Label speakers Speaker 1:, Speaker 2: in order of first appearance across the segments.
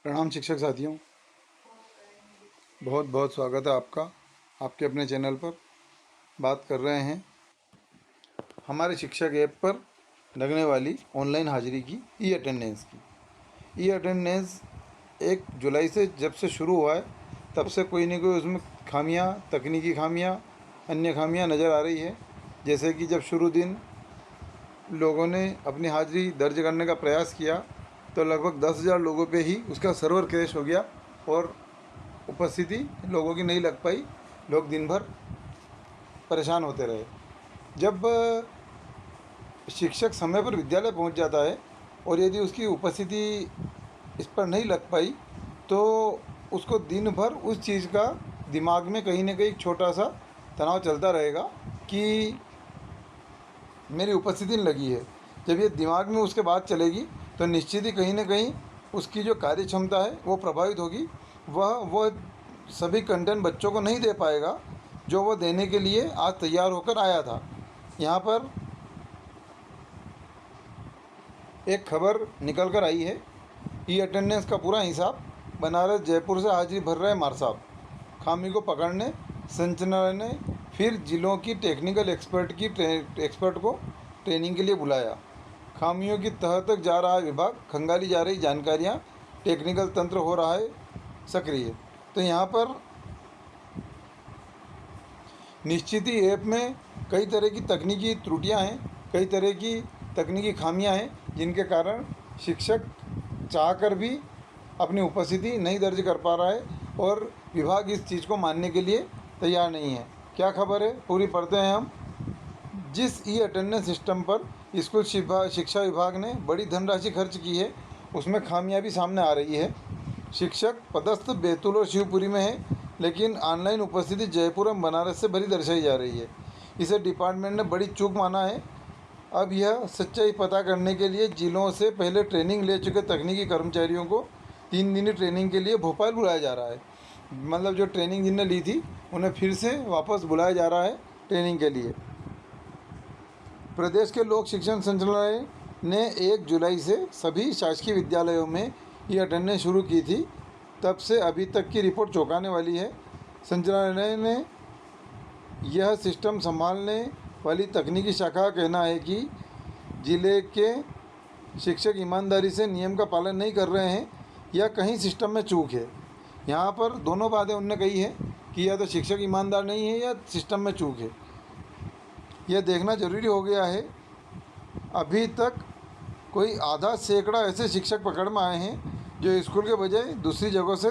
Speaker 1: प्रणाम शिक्षक साथियों। बहुत बहुत स्वागत है आपका आपके अपने चैनल पर। बात कर रहे हैं हमारे शिक्षक ऐप पर लगने वाली ऑनलाइन हाजिरी की, ई अटेंडेंस की। ई अटेंडेंस 1 जुलाई से जब से शुरू हुआ है तब से कोई ना कोई उसमें खामियां, तकनीकी खामियां, अन्य खामियां नज़र आ रही है। जैसे कि जब शुरू दिन लोगों ने अपनी हाजिरी दर्ज करने का प्रयास किया तो लगभग 10,000 लोगों पे ही उसका सर्वर क्रैश हो गया और उपस्थिति लोगों की नहीं लग पाई। लोग दिन भर परेशान होते रहे। जब शिक्षक समय पर विद्यालय पहुंच जाता है और यदि उसकी उपस्थिति इस पर नहीं लग पाई तो उसको दिन भर उस चीज़ का दिमाग में कहीं ना कहीं छोटा सा तनाव चलता रहेगा कि मेरी उपस्थिति नहीं लगी है। जब ये दिमाग में उसके बाद चलेगी तो निश्चित ही कहीं ना कहीं उसकी जो कार्य क्षमता है वो प्रभावित होगी। वह सभी कंटेंट बच्चों को नहीं दे पाएगा जो वो देने के लिए आज तैयार होकर आया था। यहाँ पर एक खबर निकल कर आई है, ई अटेंडेंस का पूरा हिसाब बनारस जयपुर से हाजिरी भर रहे मार साहब। खामी को पकड़ने संचालनालय ने फिर जिलों की टेक्निकल एक्सपर्ट को ट्रेनिंग के लिए बुलाया। खामियों की तह तक जा रहा है विभाग, खंगाली जा रही जानकारियाँ, टेक्निकल तंत्र हो रहा है सक्रिय। तो यहाँ पर निश्चित ही ऐप में कई तरह की तकनीकी त्रुटियां हैं, कई तरह की तकनीकी खामियां हैं जिनके कारण शिक्षक चाहकर भी अपनी उपस्थिति नहीं दर्ज कर पा रहा है और विभाग इस चीज़ को मानने के लिए तैयार नहीं है। क्या खबर है पूरी पढ़ते हैं हम। जिस ई अटेंडेंस सिस्टम पर स्कूल शिक्षा विभाग ने बड़ी धनराशि खर्च की है उसमें खामियां भी सामने आ रही है। शिक्षक पदस्थ बैतूल और शिवपुरी में है लेकिन ऑनलाइन उपस्थिति जयपुर और बनारस से भरी दर्शाई जा रही है। इसे डिपार्टमेंट ने बड़ी चूक माना है। अब यह सच्चाई पता करने के लिए जिलों से पहले ट्रेनिंग ले चुके तकनीकी कर्मचारियों को 3 दिनी ट्रेनिंग के लिए भोपाल बुलाया जा रहा है। मतलब जो ट्रेनिंग जिनने ली थी उन्हें फिर से वापस बुलाया जा रहा है ट्रेनिंग के लिए। प्रदेश के लोक शिक्षण संचालनालय ने 1 जुलाई से सभी शासकीय विद्यालयों में ये अटेंडेंस शुरू की थी। तब से अभी तक की रिपोर्ट चौंकाने वाली है। संचालनालय ने यह सिस्टम संभालने वाली तकनीकी शाखा का कहना है कि जिले के शिक्षक ईमानदारी से नियम का पालन नहीं कर रहे हैं या कहीं सिस्टम में चूक है। यहाँ पर दोनों बातें उन्होंने कही है कि या तो शिक्षक ईमानदार नहीं है या सिस्टम में चूक है। यह देखना जरूरी हो गया है। अभी तक कोई आधा सैकड़ा ऐसे शिक्षक पकड़ में आए हैं जो स्कूल के बजाय दूसरी जगहों से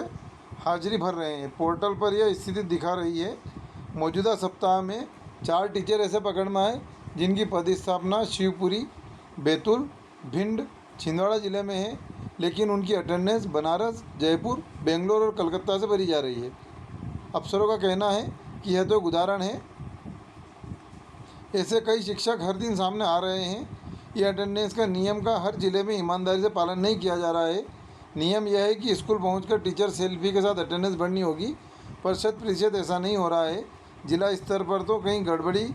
Speaker 1: हाजिरी भर रहे हैं। पोर्टल पर यह स्थिति दिखा रही है। मौजूदा सप्ताह में 4 टीचर ऐसे पकड़ में आए जिनकी पदस्थापना शिवपुरी, बैतूल, भिंड, छिंदवाड़ा जिले में है, लेकिन उनकी अटेंडेंस बनारस, जयपुर, बेंगलोर और कलकत्ता से भरी जा रही है। अफसरों का कहना है कि यह तो एक उदाहरण है, ऐसे कई शिक्षक हर दिन सामने आ रहे हैं। ये अटेंडेंस का नियम का हर जिले में ईमानदारी से पालन नहीं किया जा रहा है। नियम यह है कि स्कूल पहुंचकर टीचर सेल्फी के साथ अटेंडेंस भरनी होगी, पर 100% ऐसा नहीं हो रहा है। जिला स्तर पर तो कहीं गड़बड़ी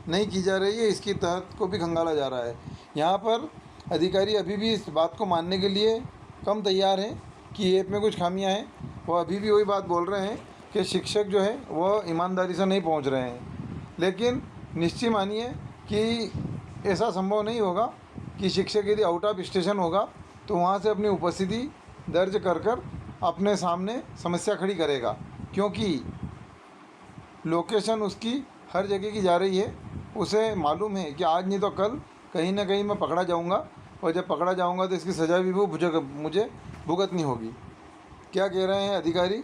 Speaker 1: नहीं की जा रही है, इसकी तहत को भी खंगाला जा रहा है। यहाँ पर अधिकारी अभी भी इस बात को मानने के लिए कम तैयार हैं कि ऐप में कुछ खामियाँ हैं। वह अभी भी वही बात बोल रहे हैं कि शिक्षक जो है वह ईमानदारी से नहीं पहुँच रहे हैं। लेकिन निश्चय मानिए कि ऐसा संभव नहीं होगा कि शिक्षक यदि आउट ऑफ स्टेशन होगा तो वहाँ से अपनी उपस्थिति दर्ज कर अपने सामने समस्या खड़ी करेगा, क्योंकि लोकेशन उसकी हर जगह की जा रही है। उसे मालूम है कि आज नहीं तो कल कहीं ना कहीं मैं पकड़ा जाऊंगा और जब पकड़ा जाऊंगा तो इसकी सज़ा भी वो मुझे भुगतनी होगी। क्या कह रहे हैं अधिकारी।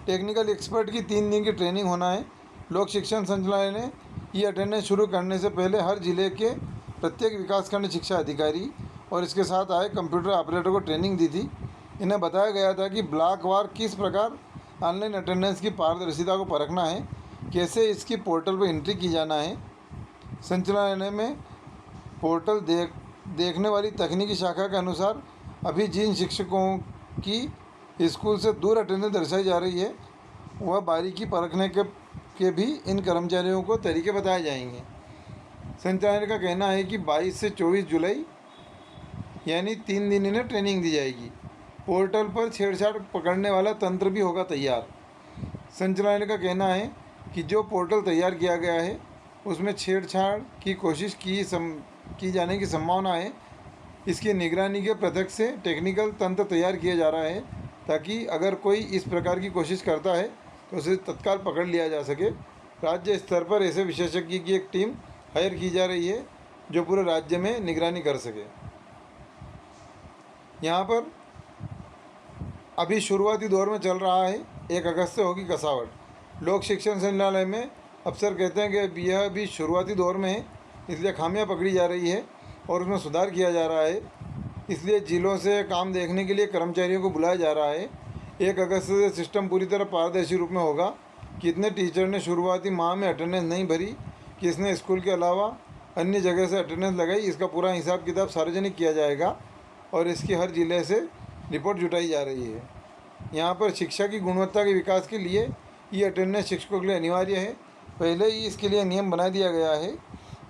Speaker 1: टेक्निकल एक्सपर्ट की 3 दिन की ट्रेनिंग होना है। लोक शिक्षण संचालनालय ने ये अटेंडेंस शुरू करने से पहले हर जिले के प्रत्येक विकासखंड शिक्षा अधिकारी और इसके साथ आए कंप्यूटर ऑपरेटर को ट्रेनिंग दी थी। इन्हें बताया गया था कि ब्लॉक वार किस प्रकार ऑनलाइन अटेंडेंस की पारदर्शिता को परखना है, कैसे इसकी पोर्टल पर एंट्री की जाना है। संचालनालय में पोर्टल देखने वाली तकनीकी शाखा के अनुसार अभी जिन शिक्षकों की स्कूल से दूर अटेंडेंस दर्शाई जा रही है वह बारीकी परखने के भी इन कर्मचारियों को तरीके बताए जाएंगे। संचालनालय का कहना है कि 22 से 24 जुलाई यानी 3 दिन इन्हें ट्रेनिंग दी जाएगी। पोर्टल पर छेड़छाड़ पकड़ने वाला तंत्र भी होगा तैयार। संचालनालय का कहना है कि जो पोर्टल तैयार किया गया है उसमें छेड़छाड़ की कोशिश की जाने की संभावना है। इसकी निगरानी के पृथक से टेक्निकल तंत्र तैयार किया जा रहा है ताकि अगर कोई इस प्रकार की कोशिश करता है तो उसे तत्काल पकड़ लिया जा सके। राज्य स्तर पर ऐसे विशेषज्ञ की एक टीम हायर की जा रही है जो पूरे राज्य में निगरानी कर सके। यहाँ पर अभी शुरुआती दौर में चल रहा है, 1 अगस्त से होगी कसावट। लोक शिक्षण संचालनालय में अफसर कहते हैं कि यह अभी शुरुआती दौर में है, इसलिए खामियां पकड़ी जा रही है और उसमें सुधार किया जा रहा है। इसलिए जिलों से काम देखने के लिए कर्मचारियों को बुलाया जा रहा है। 1 अगस्त से सिस्टम पूरी तरह पारदर्शी रूप में होगा। कितने टीचर ने शुरुआती माह में अटेंडेंस नहीं भरी, किसने स्कूल के अलावा अन्य जगह से अटेंडेंस लगाई, इसका पूरा हिसाब किताब सार्वजनिक किया जाएगा और इसकी हर जिले से रिपोर्ट जुटाई जा रही है। यहाँ पर शिक्षा की गुणवत्ता के विकास के लिए ई अटेंडेंस शिक्षकों के लिए अनिवार्य है। पहले ही इसके लिए नियम बना दिया गया है।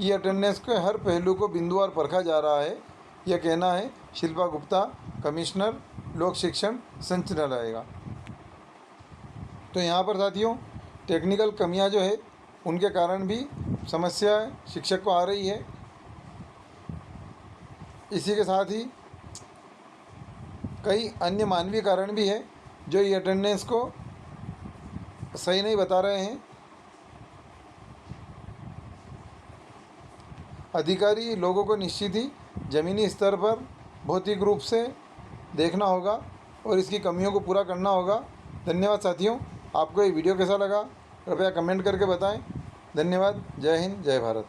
Speaker 1: ई अटेंडेंस के हर पहलू को बिंदुवार परखा जा रहा है, यह कहना है शिल्पा गुप्ता, कमिश्नर लोक शिक्षण संचालनालय का। तो यहाँ पर साथियों टेक्निकल कमियाँ जो है उनके कारण भी समस्या शिक्षक को आ रही है। इसी के साथ ही कई अन्य मानवीय कारण भी है जो ये अटेंडेंस को सही नहीं बता रहे हैं। अधिकारी लोगों को निश्चित ही ज़मीनी स्तर पर भौतिक रूप से देखना होगा और इसकी कमियों को पूरा करना होगा। धन्यवाद साथियों। आपको ये वीडियो कैसा लगा कृपया कमेंट करके बताएं। धन्यवाद। जय हिंद, जय भारत।